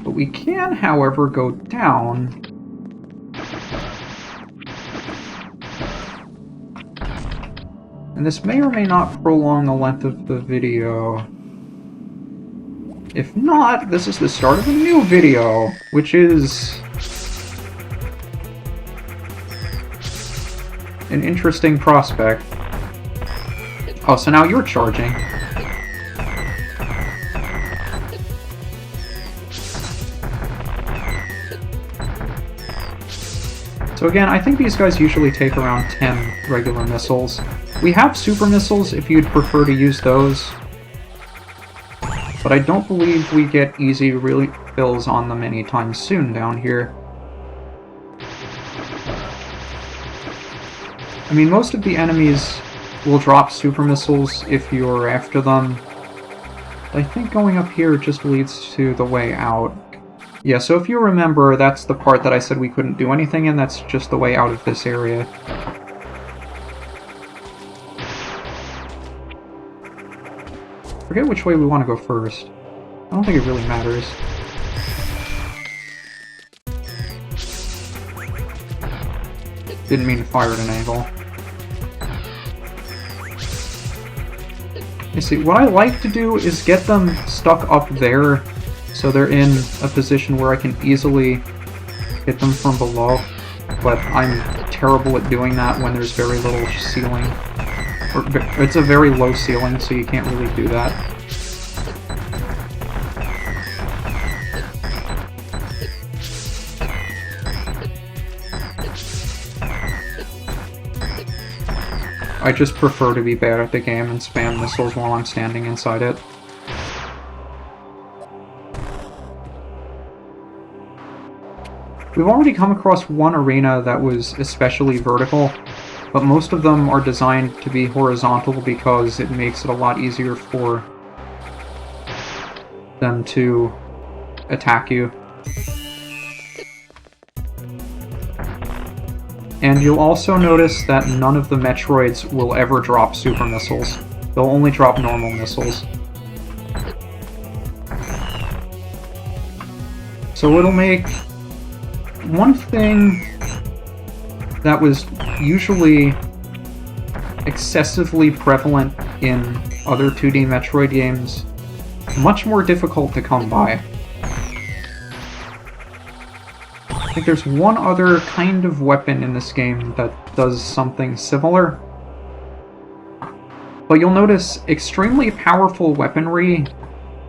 But we can, however, go down. And this may or may not prolong the length of the video. If not, this is the start of a new video, which is an interesting prospect. Oh, so now you're charging. So again, I think these guys usually take around 10 regular missiles. We have super missiles if you'd prefer to use those, but I don't believe we get easy refills on them anytime soon down here. I mean, most of the enemies will drop super missiles if you're after them. I think going up here just leads to the way out. Yeah, so if you remember, that's the part that I said we couldn't do anything in, that's just the way out of this area. Forget which way we want to go first. I don't think it really matters. Didn't mean to fire at an angle. You see, what I like to do is get them stuck up there, so they're in a position where I can easily hit them from below, but I'm terrible at doing that when there's very little ceiling. Or, it's a very low ceiling, so you can't really do that. I just prefer to be bad at the game and spam missiles while I'm standing inside it. We've already come across one arena that was especially vertical, but most of them are designed to be horizontal because it makes it a lot easier for them to attack you. And you'll also notice that none of the Metroids will ever drop super missiles. They'll only drop normal missiles. So it'll make one thing that was usually excessively prevalent in other 2D Metroid games much more difficult to come by. I think there's one other kind of weapon in this game that does something similar. But you'll notice extremely powerful weaponry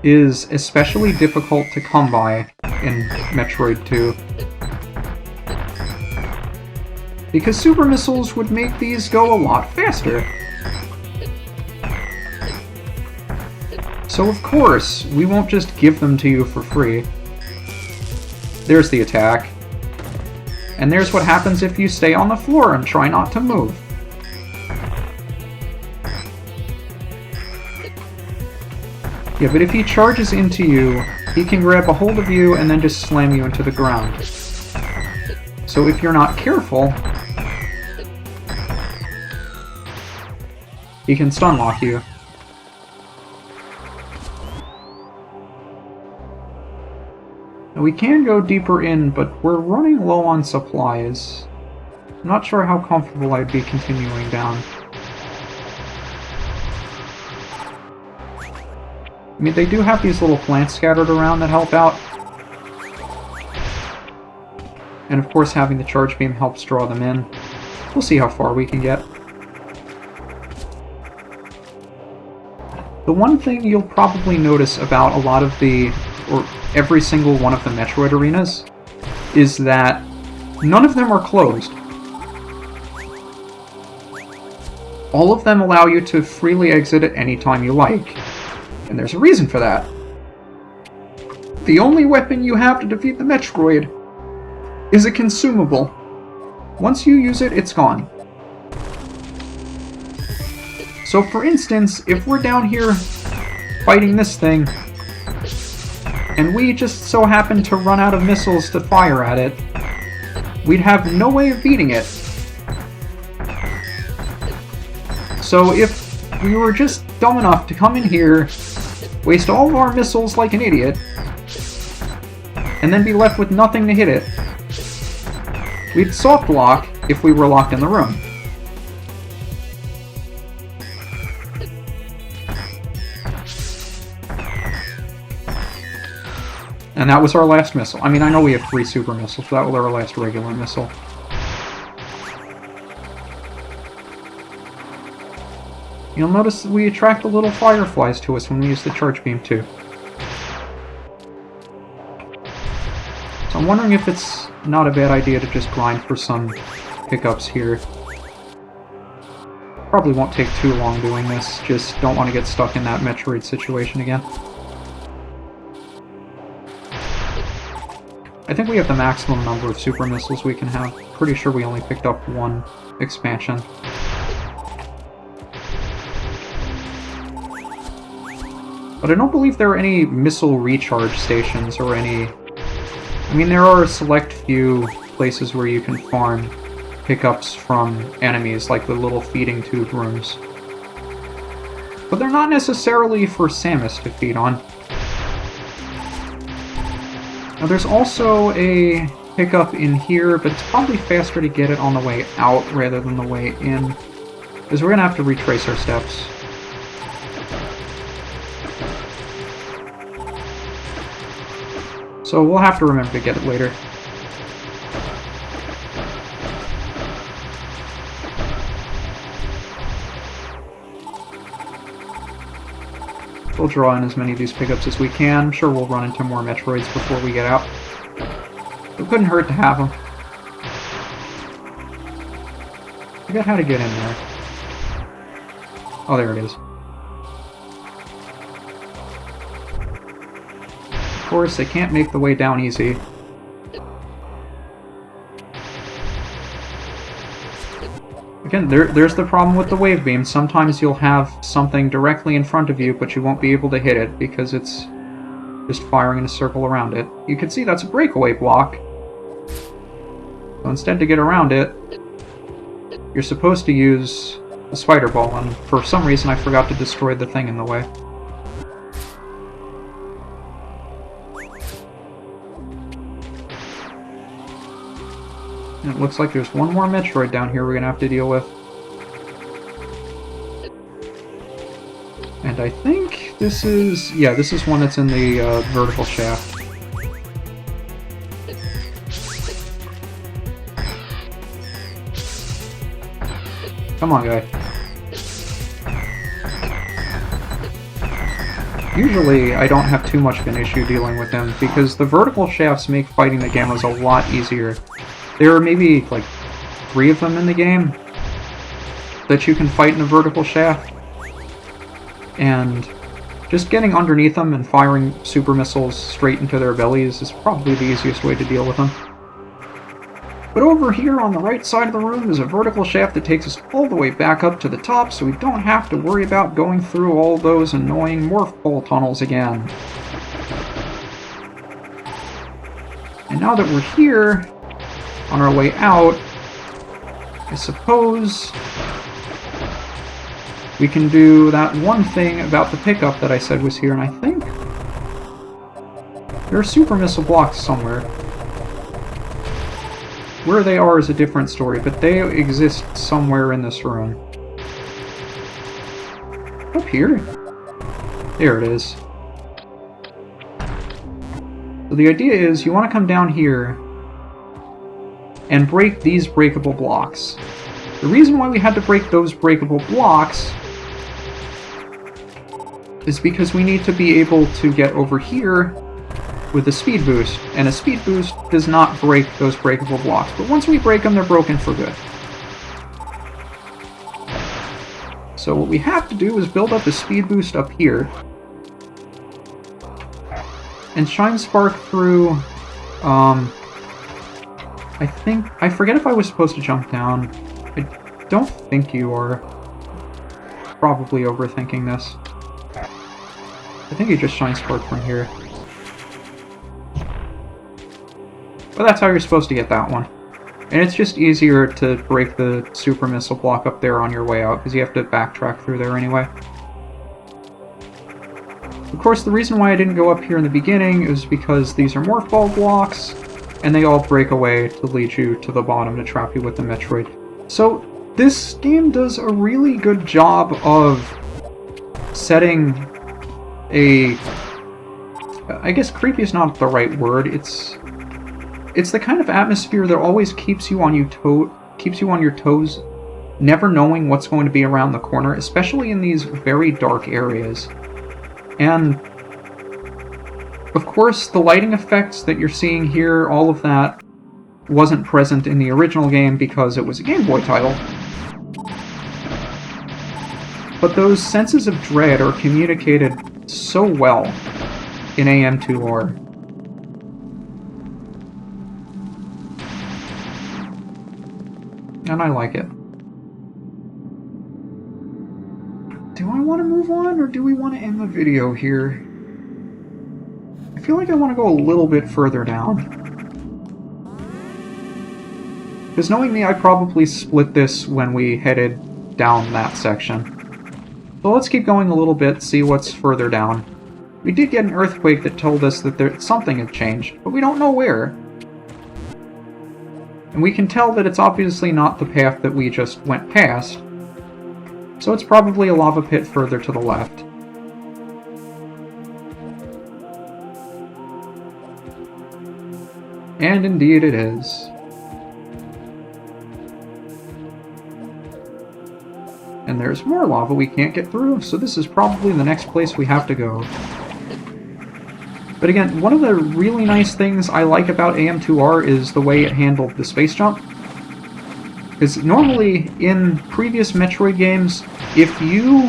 is especially difficult to come by in Metroid 2. Because super missiles would make these go a lot faster. So of course, we won't just give them to you for free. There's the attack. And there's what happens if you stay on the floor and try not to move. Yeah, but if he charges into you, he can grab a hold of you and then just slam you into the ground. So if you're not careful, he can stun lock you. Now we can go deeper in, but we're running low on supplies. I'm not sure how comfortable I'd be continuing down. I mean, they do have these little plants scattered around that help out. And of course having the charge beam helps draw them in. We'll see how far we can get. The one thing you'll probably notice about a lot of the, or every single one of the Metroid arenas, is that none of them are closed. All of them allow you to freely exit at any time you like. And there's a reason for that. The only weapon you have to defeat the Metroid is a consumable. Once you use it, it's gone. So for instance, if we're down here fighting this thing, and we just so happen to run out of missiles to fire at it, we'd have no way of beating it. So if we were just dumb enough to come in here, waste all of our missiles like an idiot, and then be left with nothing to hit it. We'd soft lock if we were locked in the room. And that was our last missile. I mean, I know we have 3 super missiles, but that was our last regular missile. You'll notice we attract the little fireflies to us when we use the charge beam too. So I'm wondering if it's not a bad idea to just grind for some pickups here. Probably won't take too long doing this, just don't want to get stuck in that Metroid situation again. I think we have the maximum number of super missiles we can have. Pretty sure we only picked up 1 expansion. But I don't believe there are any missile recharge stations or any... I mean, there are a select few places where you can farm pickups from enemies, like the little feeding tube rooms. But they're not necessarily for Samus to feed on. Now there's also a pickup in here, but it's probably faster to get it on the way out rather than the way in, because we're going to have to retrace our steps. So we'll have to remember to get it later. We'll draw in as many of these pickups as we can. I'm sure we'll run into more Metroids before we get out. It couldn't hurt to have them. I forget how to get in there. Oh, there it is. Of course, they can't make the way down easy. Again, there's the problem with the wave beam. Sometimes you'll have something directly in front of you, but you won't be able to hit it because it's just firing in a circle around it. You can see that's a breakaway block. So instead, to get around it, you're supposed to use the spider ball, and for some reason I forgot to destroy the thing in the way. And it looks like there's one more Metroid down here we're gonna have to deal with. And I think this is... yeah, this is one that's in the vertical shaft. Come on, guy. Usually, I don't have too much of an issue dealing with them, because the vertical shafts make fighting the Gammas a lot easier. There are maybe, like, 3 of them in the game that you can fight in a vertical shaft. And just getting underneath them and firing super missiles straight into their bellies is probably the easiest way to deal with them. But over here on the right side of the room is a vertical shaft that takes us all the way back up to the top, so we don't have to worry about going through all those annoying morph pole tunnels again. And now that we're here, on our way out, I suppose we can do that one thing about the pickup that I said was here, and I think there are super missile blocks somewhere. Where they are is a different story, but they exist somewhere in this room. Up here? There it is. So the idea is you want to come down here and break these breakable blocks. The reason why we had to break those breakable blocks is because we need to be able to get over here with a speed boost, and a speed boost does not break those breakable blocks, but once we break them, they're broken for good. So what we have to do is build up a speed boost up here, and shine spark through, I forget if I was supposed to jump down. I don't think you are. Probably overthinking this. I think you just shine spark from here. But that's how you're supposed to get that one. And it's just easier to break the super missile block up there on your way out, because you have to backtrack through there anyway. Of course, the reason why I didn't go up here in the beginning is because these are morph ball blocks, and they all break away to lead you to the bottom to trap you with the Metroid. So this game does a really good job of setting a... I guess creepy is not the right word. It's the kind of atmosphere that always keeps you on your toes, never knowing what's going to be around the corner, especially in these very dark areas. And of course, the lighting effects that you're seeing here, all of that wasn't present in the original game because it was a Game Boy title. But those senses of dread are communicated so well in AM2R. And I like it. Do I want to move on, or do we want to end the video here? I feel like I want to go a little bit further down. Because knowing me, I probably split this when we headed down that section. So let's keep going a little bit, see what's further down. We did get an earthquake that told us that something had changed, but we don't know where. And we can tell that it's obviously not the path that we just went past. So it's probably a lava pit further to the left. And indeed it is. And there's more lava we can't get through, so this is probably the next place we have to go. But again, one of the really nice things I like about AM2R is the way it handled the space jump. Because normally, in previous Metroid games, if you...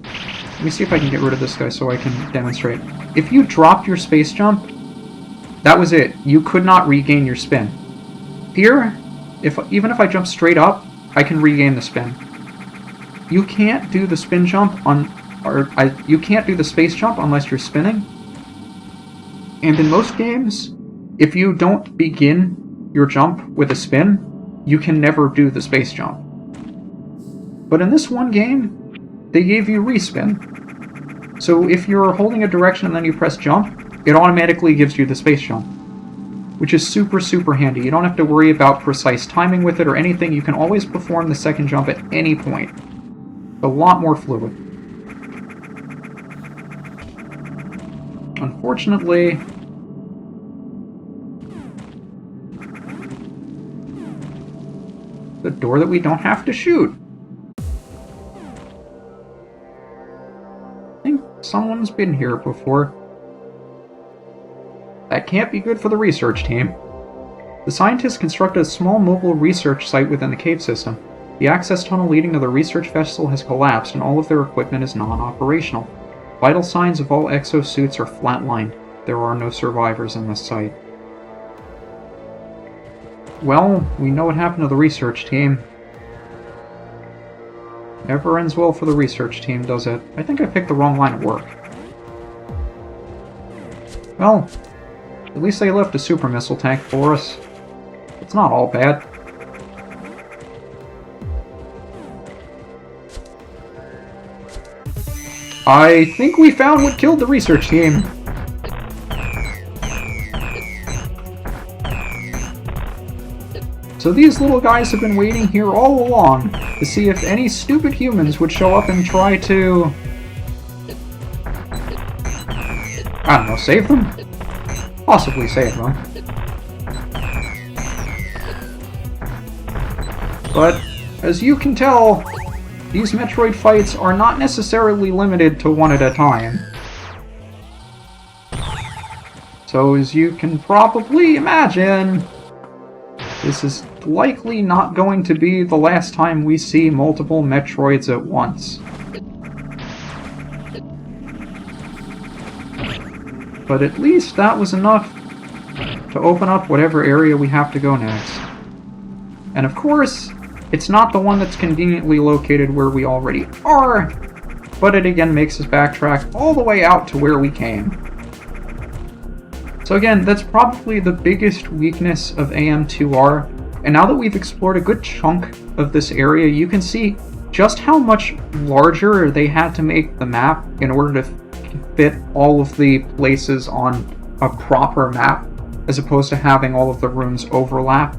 Let me see if I can get rid of this guy so I can demonstrate. If you dropped your space jump, that was it. You could not regain your spin. Here, even if I jump straight up, I can regain the spin. You can't do the spin jump you can't do the space jump unless you're spinning. And in most games, if you don't begin your jump with a spin, you can never do the space jump. But in this one game, they gave you respin. So if you're holding a direction and then you press jump, it automatically gives you the space jump. Which is super, super handy. You don't have to worry about precise timing with it or anything. You can always perform the second jump at any point. A lot more fluid. Unfortunately, the door that we don't have to shoot. I think someone's been here before. That can't be good for the research team. The scientists constructed a small mobile research site within the cave system. The access tunnel leading to the research vessel has collapsed and all of their equipment is non-operational. Vital signs of all exosuits are flatlined. There are no survivors in this site. Well, we know what happened to the research team. Never ends well for the research team, does it? I think I picked the wrong line of work. Well, at least they left a super missile tank for us. It's not all bad. I think we found what killed the research team. So these little guys have been waiting here all along to see if any stupid humans would show up and try to... I don't know, save them? Possibly save them. But, as you can tell, these Metroid fights are not necessarily limited to one at a time. So as you can probably imagine, this is likely not going to be the last time we see multiple Metroids at once. But at least that was enough to open up whatever area we have to go next. And of course, it's not the one that's conveniently located where we already are, but it again makes us backtrack all the way out to where we came. So again, that's probably the biggest weakness of AM2R, and now that we've explored a good chunk of this area, you can see just how much larger they had to make the map in order to fit all of the places on a proper map, as opposed to having all of the rooms overlap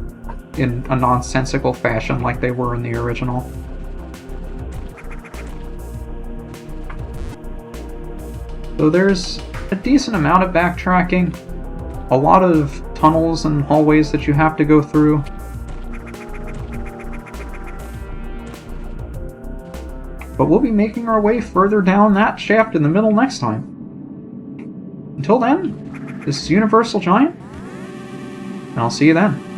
in a nonsensical fashion like they were in the original. So there's a decent amount of backtracking, a lot of tunnels and hallways that you have to go through. But we'll be making our way further down that shaft in the middle next time. Until then, this is UniversalGiant, and I'll see you then.